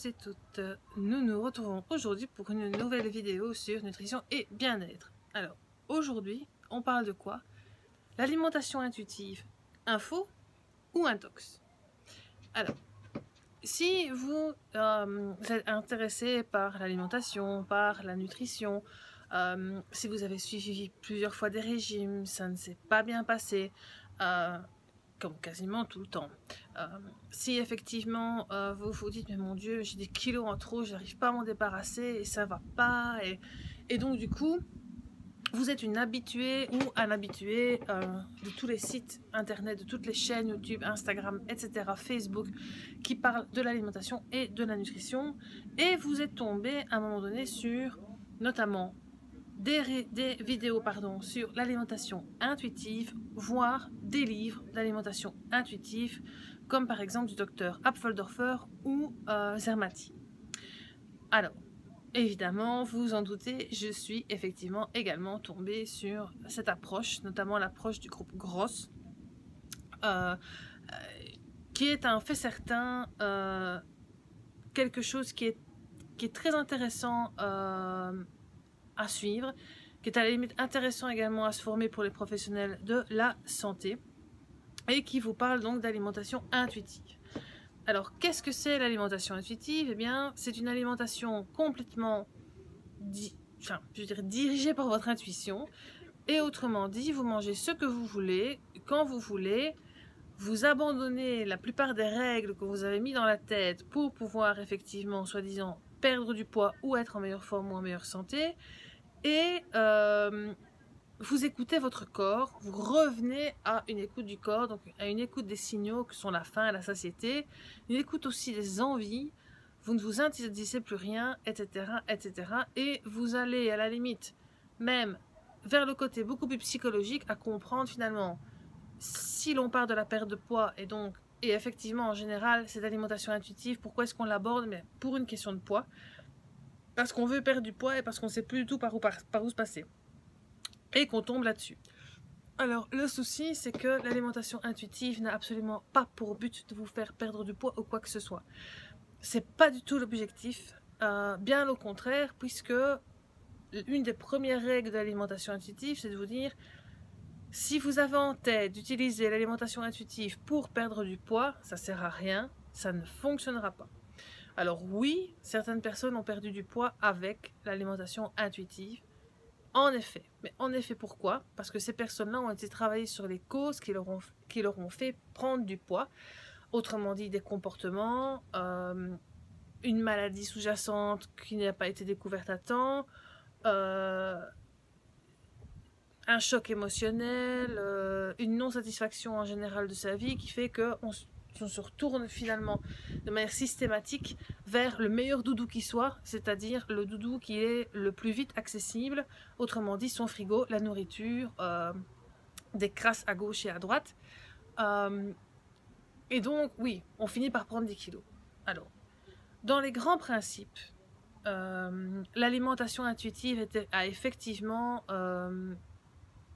tous et toutes, nous nous retrouvons aujourd'hui pour une nouvelle vidéo sur nutrition et bien-être. Alors, aujourd'hui, on parle de quoi? L'alimentation intuitive, info ou intox? Alors, si vous êtes intéressé par l'alimentation, par la nutrition, si vous avez suivi plusieurs fois des régimes, ça ne s'est pas bien passé, comme quasiment tout le temps. Si effectivement vous vous dites mais mon Dieu, j'ai des kilos en trop, j'arrive pas à m'en débarrasser et ça va pas, et donc du coup vous êtes une habituée ou un habitué de tous les sites internet, de toutes les chaînes YouTube, Instagram, etc., Facebook qui parlent de l'alimentation et de la nutrition, et vous êtes tombé à un moment donné sur notamment des vidéos sur l'alimentation intuitive, voire des livres d'alimentation intuitive, comme par exemple du docteur Apfeldorfer ou Zermati. Alors, évidemment, vous vous en doutez, je suis effectivement également tombée sur cette approche, notamment l'approche du groupe Gross, qui est un fait certain, quelque chose qui est très intéressant à suivre, qui est à la limite intéressant également à se former pour les professionnels de la santé, et qui vous parle donc d'alimentation intuitive. Alors, qu'est-ce que c'est l'alimentation intuitive? Eh bien, c'est une alimentation complètement dirigée par votre intuition, et autrement dit, vous mangez ce que vous voulez, quand vous voulez, vous abandonnez la plupart des règles que vous avez mis dans la tête pour pouvoir effectivement, soi-disant, perdre du poids ou être en meilleure forme ou en meilleure santé, et vous écoutez votre corps, vous revenez à une écoute du corps, donc à une écoute des signaux que sont la faim et la satiété, une écoute aussi des envies, vous ne vous interdisez plus rien, etc., etc., et vous allez à la limite même vers le côté beaucoup plus psychologique, à comprendre finalement si l'on part de la perte de poids, et effectivement en général cette alimentation intuitive, pourquoi est-ce qu'on l'aborde? Mais pour une question de poids, parce qu'on veut perdre du poids et parce qu'on ne sait plus du tout par où se passer, et qu'on tombe là-dessus. Alors le souci, c'est que l'alimentation intuitive n'a absolument pas pour but de vous faire perdre du poids ou quoi que ce soit. C'est pas du tout l'objectif, bien au contraire, puisque une des premières règles de l'alimentation intuitive, c'est de vous dire: si vous avez en tête d'utiliser l'alimentation intuitive pour perdre du poids, ça sert à rien, ça ne fonctionnera pas. Alors oui, certaines personnes ont perdu du poids avec l'alimentation intuitive, en effet. Mais en effet, pourquoi? Parce que ces personnes-là ont été travaillées sur les causes qui leur ont fait prendre du poids. Autrement dit, des comportements, une maladie sous-jacente qui n'a pas été découverte à temps, un choc émotionnel, une non-satisfaction en général de sa vie qui fait qu'on se retourne finalement de manière systématique vers le meilleur doudou qui soit, c'est-à-dire le doudou qui est le plus vite accessible, autrement dit son frigo, la nourriture, des crasses à gauche et à droite, et donc oui, on finit par prendre des kilos. Alors, dans les grands principes, l'alimentation intuitive a effectivement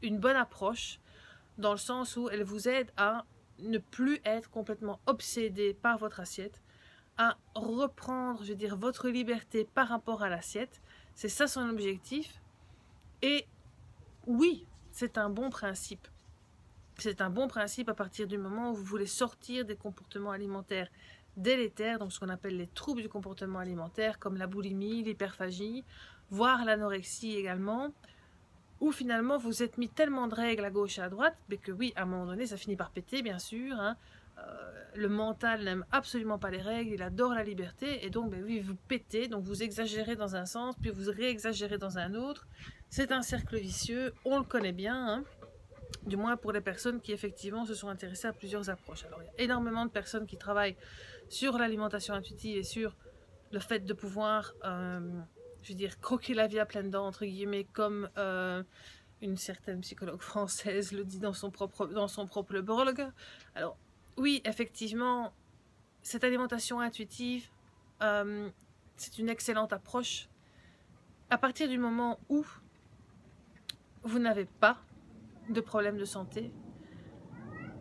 une bonne approche, dans le sens où elle vous aide à ne plus être complètement obsédé par votre assiette, à reprendre, je veux dire, votre liberté par rapport à l'assiette. C'est ça son objectif. Et oui, c'est un bon principe. C'est un bon principe à partir du moment où vous voulez sortir des comportements alimentaires délétères, donc ce qu'on appelle les troubles du comportement alimentaire, comme la boulimie, l'hyperphagie, voire l'anorexie également, où finalement vous êtes mis tellement de règles à gauche et à droite, mais que oui, à un moment donné, ça finit par péter, bien sûr, hein. Le mental n'aime absolument pas les règles, il adore la liberté, et donc ben oui, vous pétez, donc vous exagérez dans un sens, puis vous réexagérez dans un autre. C'est un cercle vicieux, on le connaît bien, hein, du moins pour les personnes qui effectivement se sont intéressées à plusieurs approches. Alors il y a énormément de personnes qui travaillent sur l'alimentation intuitive et sur le fait de pouvoir je veux dire, croquer la vie à pleines dents, entre guillemets, comme une certaine psychologue française le dit dans son propre blog. Alors, oui, effectivement, cette alimentation intuitive, c'est une excellente approche. À partir du moment où vous n'avez pas de problème de santé,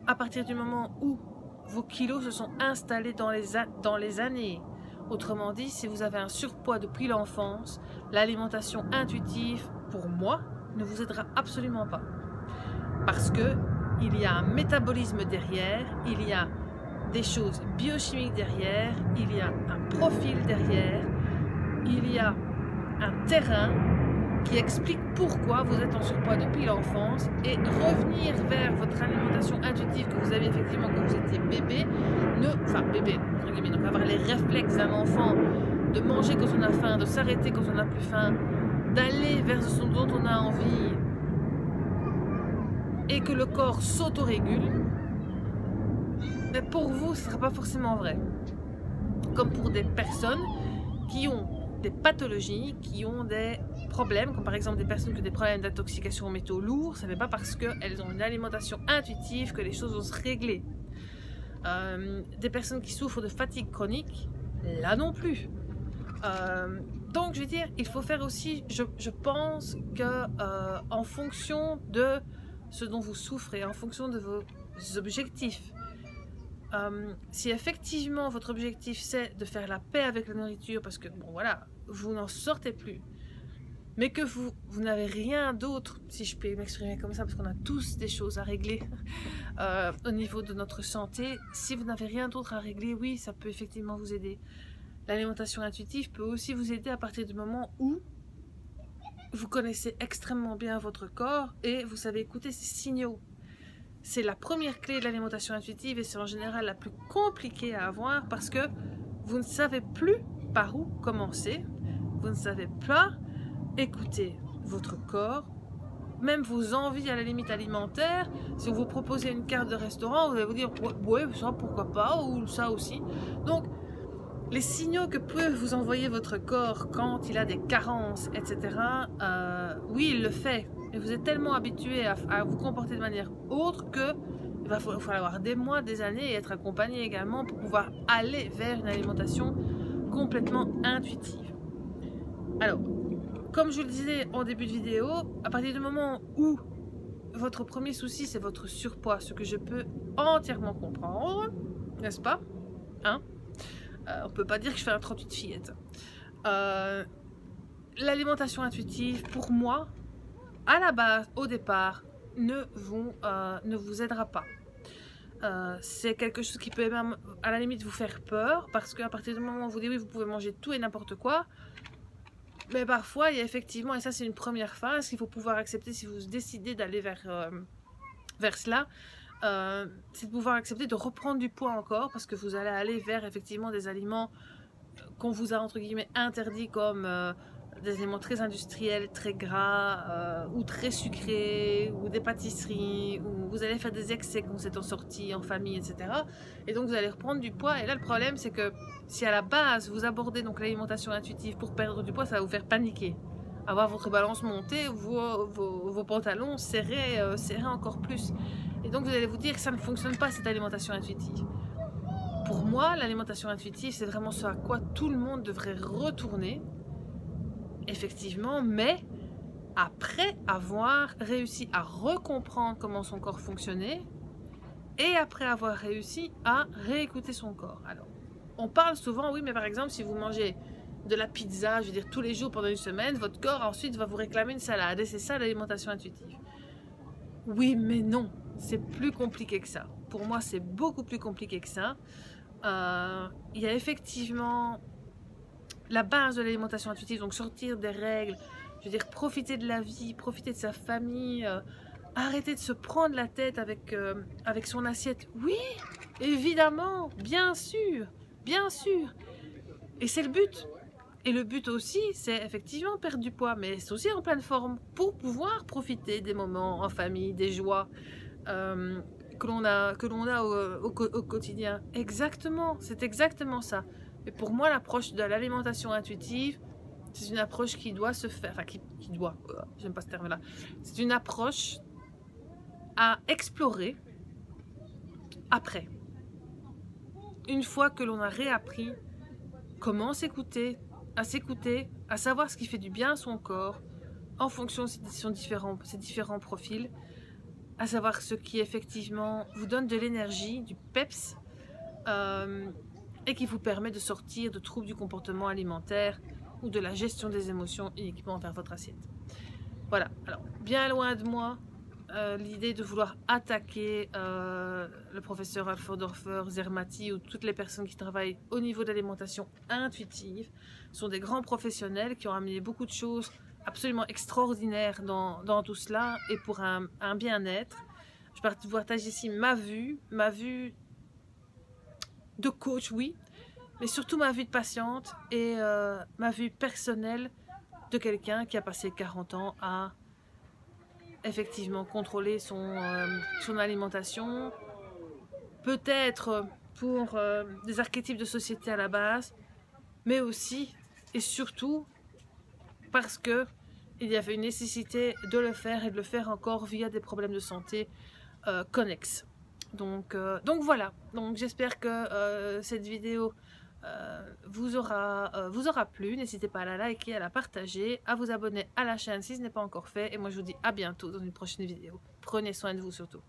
à partir du moment où vos kilos se sont installés dans les années, Autrement dit, si vous avez un surpoids depuis l'enfance, l'alimentation intuitive, pour moi, ne vous aidera absolument pas. Parce que il y a un métabolisme derrière, il y a des choses biochimiques derrière, il y a un profil derrière, il y a un terrain qui explique pourquoi vous êtes en surpoids depuis l'enfance, et revenir vers votre alimentation intuitive que vous avez effectivement quand vous étiez bébé, enfin bébé, entre guillemets, donc avoir les réflexes d'un enfant, de manger quand on a faim, de s'arrêter quand on n'a plus faim, d'aller vers ce dont on a envie, et que le corps s'autorégule, mais pour vous ce ne sera pas forcément vrai. Comme pour des personnes qui ont des pathologies, qui ont des problèmes, comme par exemple des personnes qui ont des problèmes d'intoxication aux métaux lourds, ce n'est pas parce qu'elles ont une alimentation intuitive que les choses vont se régler. Des personnes qui souffrent de fatigue chronique, là non plus. Donc je veux dire, il faut faire aussi, je pense que en fonction de ce dont vous souffrez, en fonction de vos objectifs, si effectivement votre objectif c'est de faire la paix avec la nourriture, parce que bon voilà, vous n'en sortez plus, mais que vous n'avez rien d'autre, si je peux m'exprimer comme ça, parce qu'on a tous des choses à régler au niveau de notre santé, si vous n'avez rien d'autre à régler, oui, ça peut effectivement vous aider. L'alimentation intuitive peut aussi vous aider à partir du moment où vous connaissez extrêmement bien votre corps et vous savez écouter ses signaux. C'est la première clé de l'alimentation intuitive et c'est en général la plus compliquée à avoir parce que vous ne savez plus par où commencer, vous ne savez pas écouter votre corps, même vos envies à la limite alimentaire. Si on vous proposez une carte de restaurant, vous allez vous dire ouais, ça pourquoi pas, ou ça aussi. Donc les signaux que peut vous envoyer votre corps quand il a des carences, etc., oui, il le fait. Et vous êtes tellement habitué à vous comporter de manière autre que il va falloir avoir des mois, des années et être accompagné également pour pouvoir aller vers une alimentation complètement intuitive. Alors, comme je le disais en début de vidéo, à partir du moment où votre premier souci c'est votre surpoids, ce que je peux entièrement comprendre, n'est-ce pas, hein? On peut pas dire que je fais un 38 fillettes. L'alimentation intuitive, pour moi, à la base, au départ, ne vous aidera pas. C'est quelque chose qui peut même, à la limite, vous faire peur, parce qu'à partir du moment où vous dites oui, vous pouvez manger tout et n'importe quoi, mais parfois, il y a effectivement, et ça c'est une première phase qu'il faut pouvoir accepter si vous décidez d'aller vers cela, c'est de pouvoir accepter de reprendre du poids encore, parce que vous allez aller vers effectivement des aliments qu'on vous a entre guillemets interdits, comme des aliments très industriels, très gras, ou très sucrés, ou des pâtisseries, ou vous allez faire des excès quand vous êtes en sortie, en famille, etc. Et donc vous allez reprendre du poids, et là le problème c'est que si à la base vous abordez donc l'alimentation intuitive pour perdre du poids, ça va vous faire paniquer. Avoir votre balance montée, vos pantalons serrés encore plus. Et donc vous allez vous dire que ça ne fonctionne pas cette alimentation intuitive. Pour moi, l'alimentation intuitive, c'est vraiment ce à quoi tout le monde devrait retourner, effectivement, mais après avoir réussi à recomprendre comment son corps fonctionnait et après avoir réussi à réécouter son corps. Alors, on parle souvent, oui, mais par exemple, si vous mangez de la pizza, je veux dire, tous les jours pendant une semaine, votre corps ensuite va vous réclamer une salade, et c'est ça l'alimentation intuitive. Oui, mais non, c'est plus compliqué que ça. Pour moi, c'est beaucoup plus compliqué que ça. Il y a effectivement la base de l'alimentation intuitive, donc sortir des règles, je veux dire, profiter de la vie, profiter de sa famille, arrêter de se prendre la tête avec son assiette. Oui, évidemment, bien sûr, et c'est le but. Et le but aussi, c'est effectivement perdre du poids, mais c'est aussi en pleine forme pour pouvoir profiter des moments en famille, des joies que l'on a au quotidien. Exactement, c'est exactement ça. Et pour moi, l'approche de l'alimentation intuitive, c'est une approche qui doit se faire, enfin qui doit, j'aime pas ce terme-là, c'est une approche à explorer après. Une fois que l'on a réappris comment s'écouter, à savoir ce qui fait du bien à son corps, en fonction de ses différents profils, à savoir ce qui effectivement vous donne de l'énergie, du peps, et qui vous permet de sortir de troubles du comportement alimentaire ou de la gestion des émotions uniquement vers votre assiette. Voilà, alors bien loin de moi l'idée de vouloir attaquer le professeur Alfred Dorfer, Zermati ou toutes les personnes qui travaillent au niveau de l'alimentation intuitive. Ce sont des grands professionnels qui ont amené beaucoup de choses absolument extraordinaires dans tout cela et pour un bien-être. Je partage ici ma vue de coach, oui, mais surtout ma vue de patiente et ma vue personnelle de quelqu'un qui a passé 40 ans à effectivement contrôler son alimentation, peut-être pour des archétypes de société à la base, mais aussi et surtout parce que il y avait une nécessité de le faire et de le faire encore via des problèmes de santé connexes. Donc voilà, donc j'espère que cette vidéo vous aura plu. N'hésitez pas à la liker, à la partager, à vous abonner à la chaîne si ce n'est pas encore fait. Et moi je vous dis à bientôt dans une prochaine vidéo. Prenez soin de vous surtout.